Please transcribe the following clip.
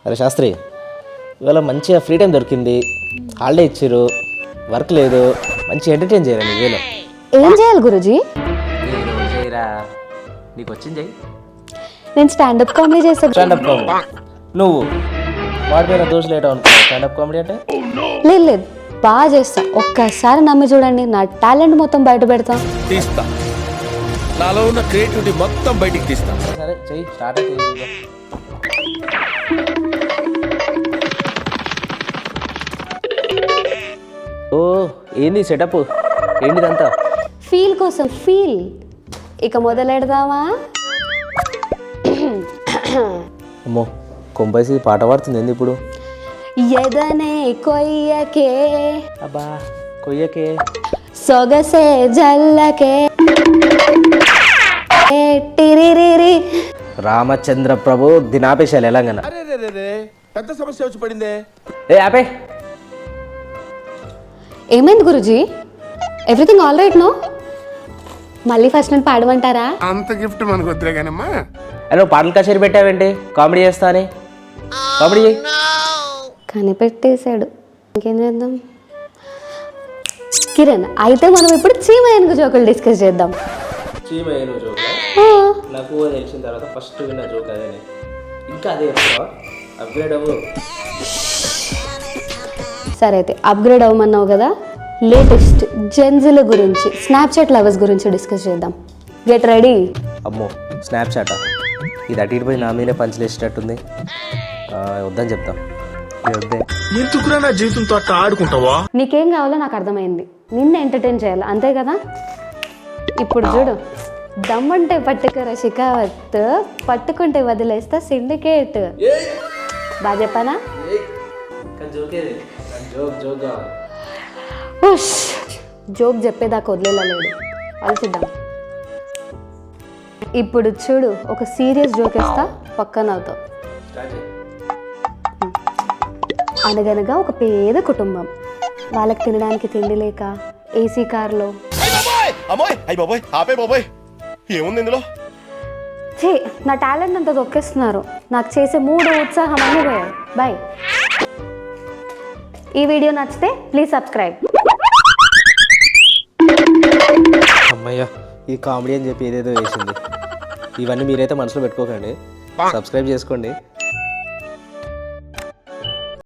అరే శాస్త్రి, ఇవాళ మంచిగా ఫ్రీ టైం దొరికింది, హాలిడే ఇచ్చారు, వర్క్ లేదు, మంచి ఎంటర్టైన్ చేయాలి నీ వేలో. ఏం చేయాలి గురుజీ? చేయరా, నీకు వచ్చింది చెయ్యి. నేను స్టాండప్ కామెడీ చేస్తాను. స్టాండప్ కామెడీ నువ్వు వాడిపోయిన దోషులు లేటో అనుకో. స్టాండప్ కామెడీ అంటే లేదు లేదు, బాగా చేస్తా. ఒక్కసారి నమ్మి చూడండి, నా టాలెంట్ మొత్తం బయట పెడతా. తీస్తా, నాలో ఉన్న క్రియేటివిటీ మొత్తం బయటికి తీస్తా. సరే చెయ్యి, స్టార్ట్ అయితే ఓ ఏంది సెటప్, ఏంటిదంతా? ఫీల్ కోసం ఫీల్. ఇక మొదలెడదామా? అమ్మో, కొంపైసి పాట పాడుతుంది ఏంది ఇప్పుడు? ఎదనే కొయ్యకే, అబ్బా కొయ్యకే, సొగసే జల్లకే, టిరిరిరి. రామచంద్ర ప్రభు దినాపేశాలు ఎలాగన. అరే రే రే, పెద్ద సమస్య వచ్చి పడిందే. ఏ ఆపే. ఏమైంది Guruji? Everything all right no? మళ్ళీ ఫస్ట్ నుండి పాడమంటారా? అంత గిఫ్ట్ మనకు వద్దులే కానమ్మా. నువ్వు పాటలు కచేరీ పెట్టావేంటి? కామెడీ చేస్తా అని. కామెడీ చేయి. కనిపెట్టేశాడు. ఇంకేం చేద్దాం? కిరణ్, అయితే మనం ఇప్పుడు చీమయ్యకు జోకులు డిస్కస్ చేద్దాం. నాకు తెలిసిన తర్వాత ఫస్ట్ విన్న జోక్ అదే. ఇంకా అదే అప్గ్రేడ్ అవ్వు. సరే అయితే అప్గ్రేడ్ అవ్వమన్నావు కదా, లేటెస్ట్ జెన్జీల గురించి, స్నాప్చాట్ లవర్స్ గురించి డిస్కస్ చేద్దాం. Get ready. అమ్మో, స్నాప్చాట్ ఇది అటు ఇటు పోయి నా మీదే పంచలేసేటట్టుంది. వద్దని చెప్తాం. వద్దే. ఎందుకురా నా జీవితంతో అట్లా ఆడుకుంటావా? నీకేం కావాలో నాకు అర్థమైంది. నిన్ను ఎంటర్టైన్ చేయాలి, అంతే కదా? ఇప్పుడు చూడు, దమ్మంటే పట్టుకురా షికావత్, పట్టుకుంటే వదిలేస్తా సిండికేట్. బాగా చెప్పానా? జోక్ చెప్పేదాకా వదిలేలేదు, ఆలోచిద్దాం. ఇప్పుడు చూడు, ఒక సీరియస్ జోక్ వేస్తా, పక్కన అవుతావు. అనగనగా ఒక పేద కుటుంబం, వాళ్ళకి తినడానికి తిండి లేక ఏసీ కార్లో. ఏముంది ఇందులో? చే, నా టాలెంట్ అంతా దొక్కేస్తున్నారు, నాకు చేసే 3 ఉత్సాహం అన్నీ పోయాయి. బాయ్. ఈ వీడియో నచ్చితే ప్లీజ్ సబ్స్క్రైబ్. అమ్మయ్య, ఈ కామెడీ అని చెప్పి ఏదేదో వేసింది. ఇవన్నీ మీరైతే మనసులో పెట్టుకోకండి, సబ్స్క్రైబ్ చేసుకోండి.